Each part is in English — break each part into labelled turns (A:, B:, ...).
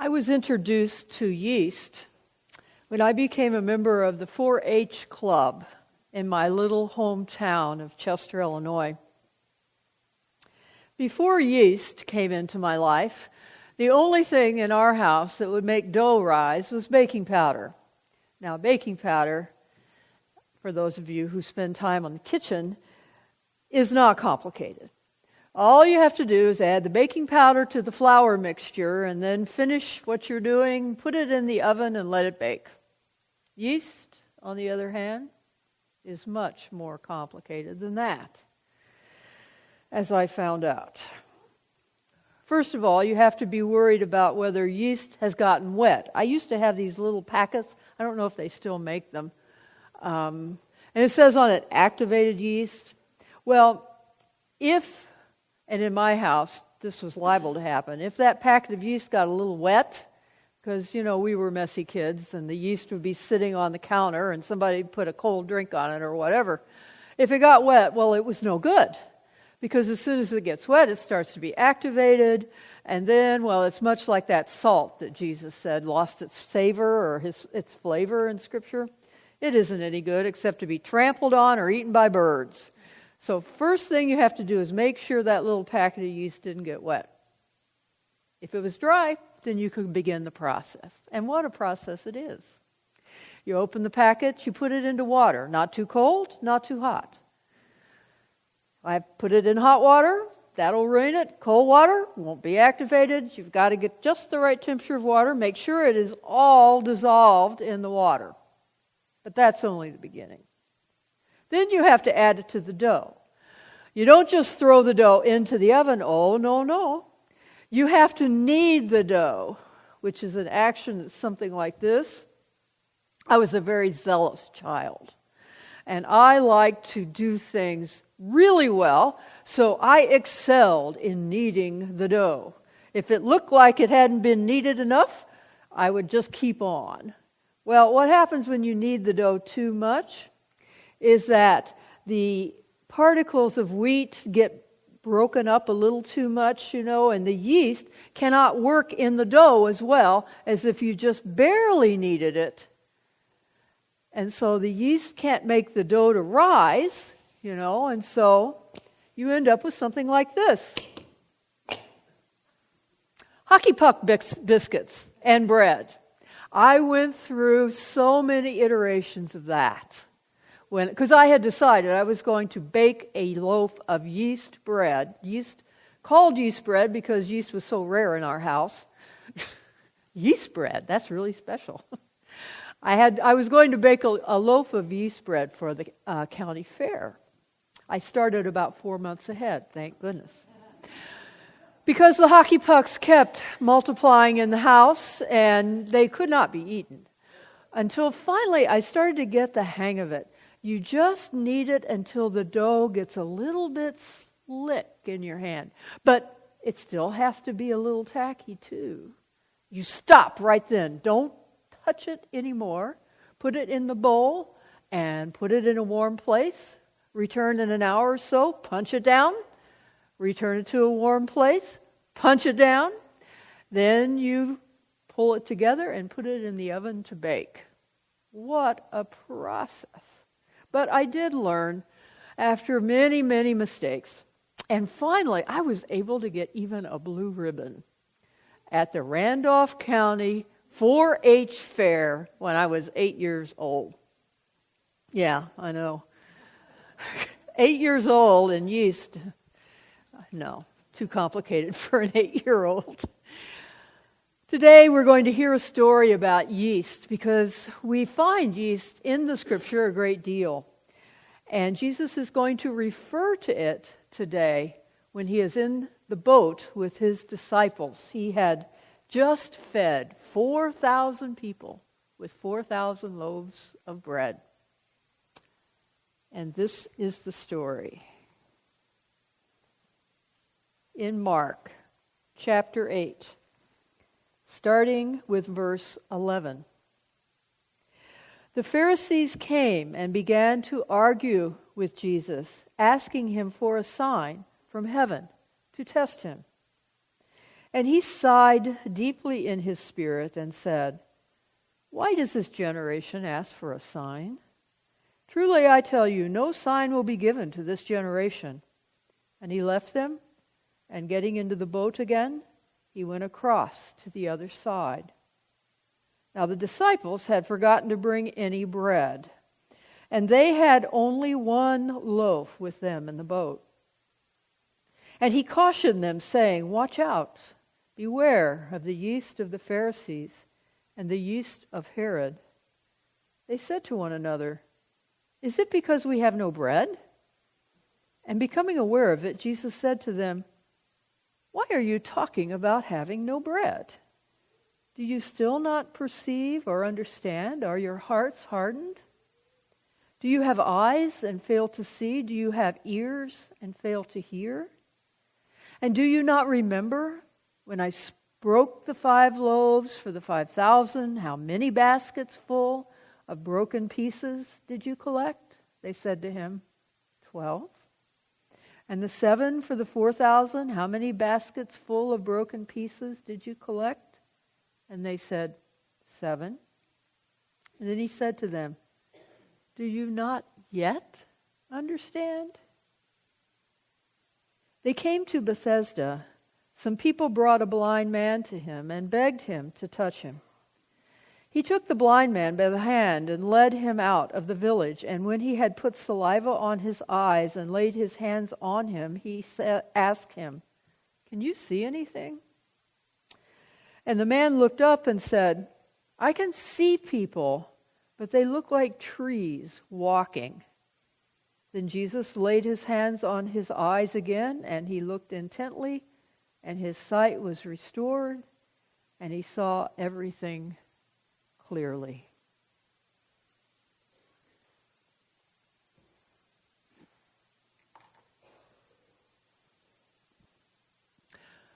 A: I was introduced to yeast when I became a member of the 4-H club in my little hometown of Chester, Illinois. Before yeast came into my life, the only thing in our house that would make dough rise was baking powder. Now, baking powder, for those of you who spend time on the kitchen, is not complicated. All you have to do is add the baking powder to the flour mixture and then finish what you're doing, put it in the oven and let it bake. Yeast, on the other hand, is much more complicated than that, as I found out. First of all, you have to be worried about whether yeast has gotten wet. I used to have these little packets. I don't know if they still make them. And it says on it, activated yeast. Well, and in my house, this was liable to happen, if that packet of yeast got a little wet, because, we were messy kids, and the yeast would be sitting on the counter, and somebody put a cold drink on it or whatever. If it got wet, well, it was no good. Because as soon as it gets wet, it starts to be activated, and then, it's much like that salt that Jesus said lost its savor or its flavor in Scripture. It isn't any good except to be trampled on or eaten by birds. So first thing you have to do is make sure that little packet of yeast didn't get wet. If it was dry, then you could begin the process. And what a process it is. You open the packet, you put it into water, not too cold, not too hot. I put it in hot water, that'll ruin it. Cold water won't be activated. You've got to get just the right temperature of water. Make sure it is all dissolved in the water. But that's only the beginning. Then you have to add it to the dough. You don't just throw the dough into the oven. Oh, no. You have to knead the dough, which is an action that's something like this. I was a very zealous child, and I liked to do things really well, so I excelled in kneading the dough. If it looked like it hadn't been kneaded enough, I would just keep on. Well, what happens when you knead the dough too much is that the particles of wheat get broken up a little too much, and the yeast cannot work in the dough as well as if you just barely kneaded it. And so the yeast can't make the dough to rise, and so you end up with something like this. Hockey puck biscuits and bread. I went through so many iterations of that. Because I had decided I was going to bake a loaf of yeast bread. Called yeast bread because yeast was so rare in our house. Yeast bread, that's really special. I was going to bake a loaf of yeast bread for the county fair. I started about 4 months ahead, thank goodness. Because the hockey pucks kept multiplying in the house, and they could not be eaten. Until finally I started to get the hang of it. You just knead it until the dough gets a little bit slick in your hand. But it still has to be a little tacky too. You stop right then. Don't touch it anymore. Put it in the bowl and put it in a warm place. Return in an hour or so. Punch it down. Return it to a warm place. Punch it down. Then you pull it together and put it in the oven to bake. What a process. But I did learn after many, many mistakes. And finally, I was able to get even a blue ribbon at the Randolph County 4-H fair when I was 8 years old. Yeah, I know. 8 years old and yeast. No, too complicated for an 8-year-old. Today we're going to hear a story about yeast because we find yeast in the Scripture a great deal. And Jesus is going to refer to it today when he is in the boat with his disciples. He had just fed 4,000 people with 4,000 loaves of bread. And this is the story. In Mark chapter 8. Starting with verse 11. The Pharisees came and began to argue with Jesus, asking him for a sign from heaven to test him. And he sighed deeply in his spirit and said, "Why does this generation ask for a sign? Truly I tell you, no sign will be given to this generation." And he left them, and getting into the boat again, he went across to the other side. Now the disciples had forgotten to bring any bread, and they had only one loaf with them in the boat. And he cautioned them, saying, "Watch out, beware of the yeast of the Pharisees and the yeast of Herod." They said to one another, "Is it because we have no bread?" And becoming aware of it, Jesus said to them, "Why are you talking about having no bread? Do you still not perceive or understand? Are your hearts hardened? Do you have eyes and fail to see? Do you have ears and fail to hear? And do you not remember when I broke the 5 loaves for the 5,000, how many baskets full of broken pieces did you collect?" They said to him, 12. "And the 7 for the 4,000, how many baskets full of broken pieces did you collect?" And they said, 7. And then he said to them, "Do you not yet understand?" They came to Bethesda. Some people brought a blind man to him and begged him to touch him. He took the blind man by the hand and led him out of the village. And when he had put saliva on his eyes and laid his hands on him, he asked him, "Can you see anything?" And the man looked up and said, "I can see people, but they look like trees walking." Then Jesus laid his hands on his eyes again, and he looked intently, and his sight was restored, and he saw everything clearly.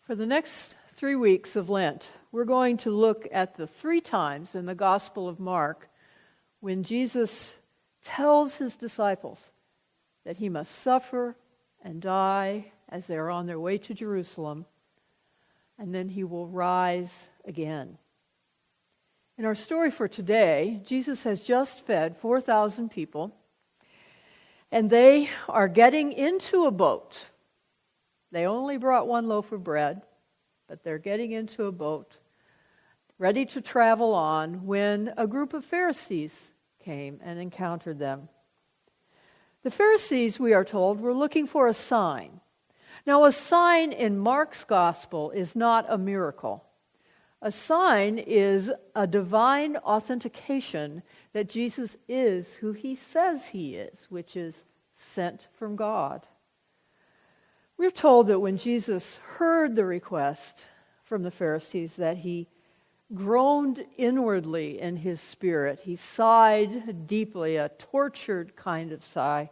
A: For the next 3 weeks of Lent, we're going to look at the 3 times in the Gospel of Mark when Jesus tells his disciples that he must suffer and die as they're on their way to Jerusalem, and then he will rise again. In our story for today, Jesus has just fed 4,000 people, and they are getting into a boat. They only brought 1 loaf of bread, but they're getting into a boat, ready to travel on, when a group of Pharisees came and encountered them. The Pharisees, we are told, were looking for a sign. Now, a sign in Mark's gospel is not a miracle. A sign is a divine authentication that Jesus is who he says he is, which is sent from God. We're told that when Jesus heard the request from the Pharisees, that he groaned inwardly in his spirit. He sighed deeply, a tortured kind of sigh,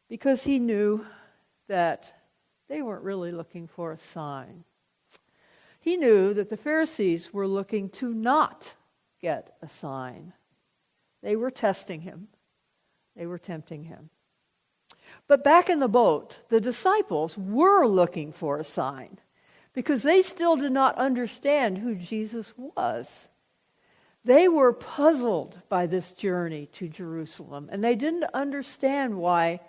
A: because he knew that they weren't really looking for a sign. He knew that the Pharisees were looking to not get a sign. They were testing him. They were tempting him. But back in the boat, the disciples were looking for a sign because they still did not understand who Jesus was. They were puzzled by this journey to Jerusalem, and they didn't understand why,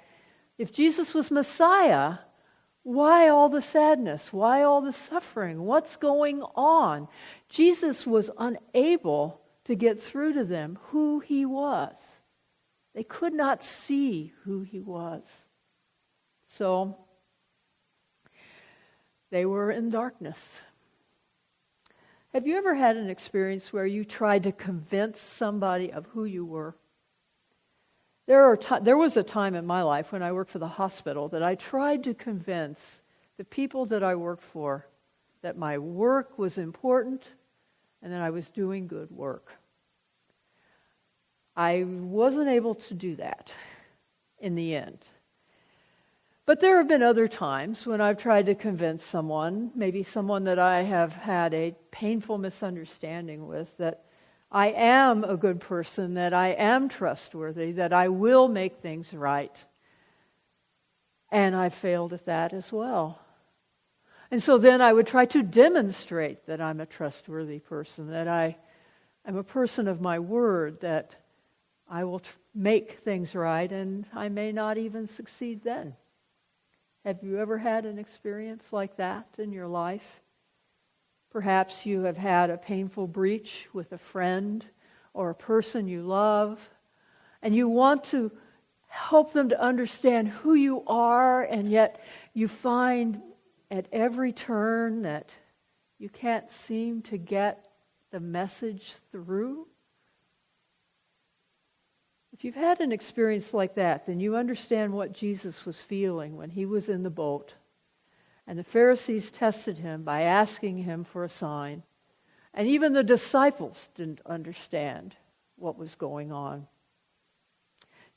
A: if Jesus was Messiah, why all the sadness? Why all the suffering? What's going on? Jesus was unable to get through to them who he was. They could not see who he was. So they were in darkness. Have you ever had an experience where you tried to convince somebody of who you were? There was a time in my life when I worked for the hospital that I tried to convince the people that I worked for that my work was important and that I was doing good work. I wasn't able to do that in the end. But there have been other times when I've tried to convince someone, maybe someone that I have had a painful misunderstanding with, that I am a good person, that I am trustworthy, that I will make things right. And I failed at that as well. And so then I would try to demonstrate that I'm a trustworthy person, that I'm a person of my word, that I will make things right, and I may not even succeed then. Have you ever had an experience like that in your life? Perhaps you have had a painful breach with a friend or a person you love, and you want to help them to understand who you are, and yet you find at every turn that you can't seem to get the message through. If you've had an experience like that, then you understand what Jesus was feeling when he was in the boat. And the Pharisees tested him by asking him for a sign. And even the disciples didn't understand what was going on.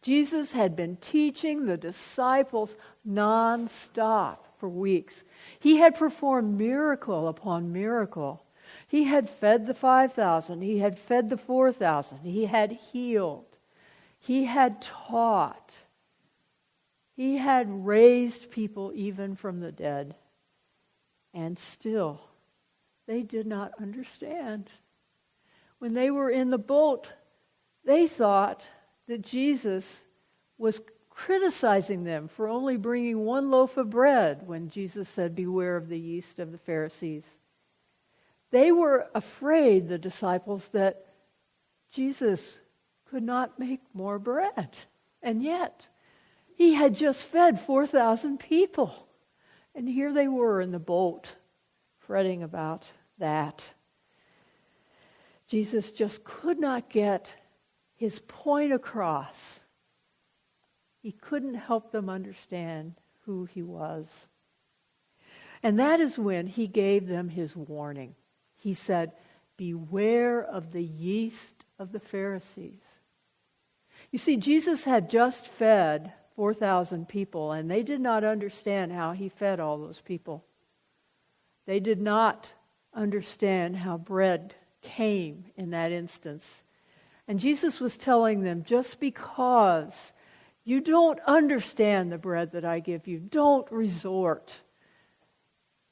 A: Jesus had been teaching the disciples nonstop for weeks. He had performed miracle upon miracle. He had fed the 5,000. He had fed the 4,000. He had healed. He had taught. He had raised people even from the dead. And still, they did not understand. When they were in the boat, they thought that Jesus was criticizing them for only bringing one loaf of bread when Jesus said, "Beware of the yeast of the Pharisees." They were afraid, the disciples, that Jesus could not make more bread. And yet, he had just fed 4,000 people. And here they were in the boat, fretting about that. Jesus just could not get his point across. He couldn't help them understand who he was. And that is when he gave them his warning. He said, "Beware of the yeast of the Pharisees." You see, Jesus had just fed 4,000 people, and they did not understand how he fed all those people. They did not understand how bread came in that instance. And Jesus was telling them, just because you don't understand the bread that I give you, don't resort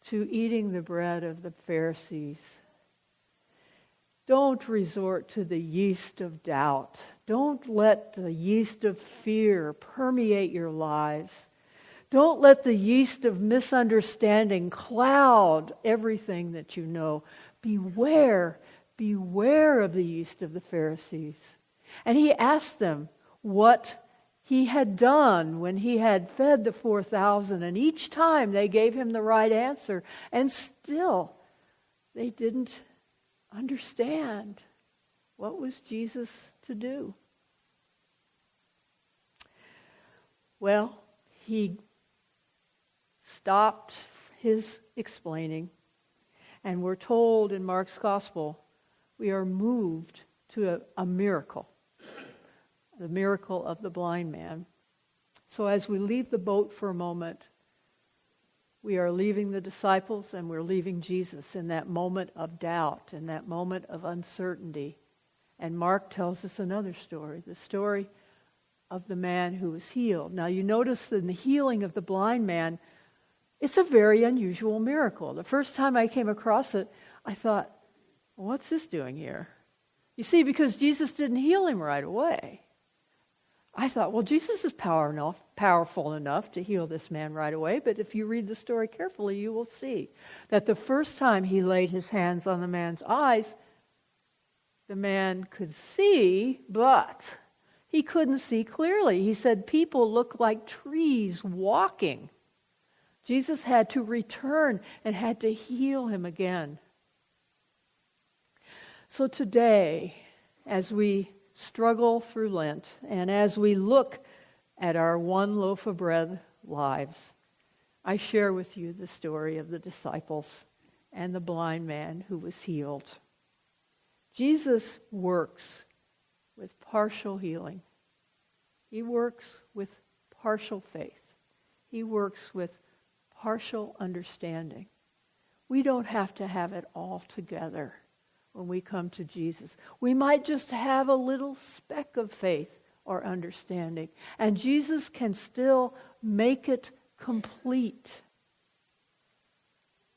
A: to eating the bread of the Pharisees. Don't resort to the yeast of doubt. Don't let the yeast of fear permeate your lives. Don't let the yeast of misunderstanding cloud everything that you know. Beware of the yeast of the Pharisees. And he asked them what he had done when he had fed the 4,000. And each time they gave him the right answer. And still, they didn't understand what was Jesus to do. Well, he stopped his explaining, and we're told in Mark's Gospel, we are moved to a miracle, the miracle of the blind man. So as we leave the boat for a moment, we are leaving the disciples and we're leaving Jesus in that moment of doubt, in that moment of uncertainty. And Mark tells us another story, the story of the man who was healed. Now you notice in the healing of the blind man, it's a very unusual miracle. The first time I came across it, I thought, well, what's this doing here? You see, because Jesus didn't heal him right away. I thought, well, Jesus is powerful enough to heal this man right away. But if you read the story carefully, you will see that the first time he laid his hands on the man's eyes, the man could see, but he couldn't see clearly. He said, people look like trees walking. Jesus had to return and had to heal him again. So today, as we struggle through Lent, and as we look at our one loaf of bread lives, I share with you the story of the disciples and the blind man who was healed. Jesus works with partial healing. He works with partial faith. He works with partial understanding. We don't have to have it all together when we come to Jesus. We might just have a little speck of faith or understanding, and Jesus can still make it complete.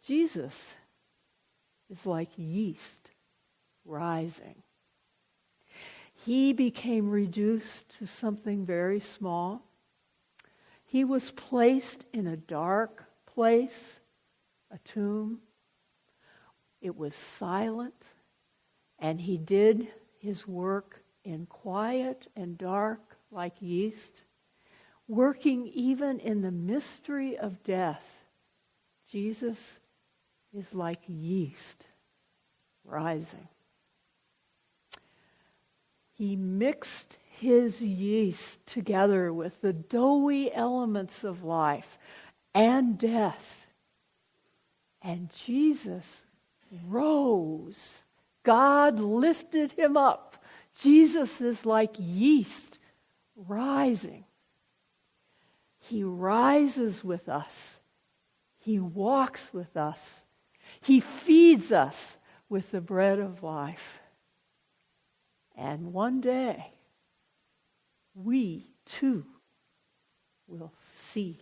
A: Jesus is like yeast rising. He became reduced to something very small. He was placed in a dark place, a tomb. It was silent, and he did his work in quiet and dark like yeast, working even in the mystery of death. Jesus is like yeast rising. He mixed his yeast together with the doughy elements of life and death. And Jesus rose. God lifted him up. Jesus is like yeast rising. He rises with us. He walks with us. He feeds us with the bread of life. And one day, we too will see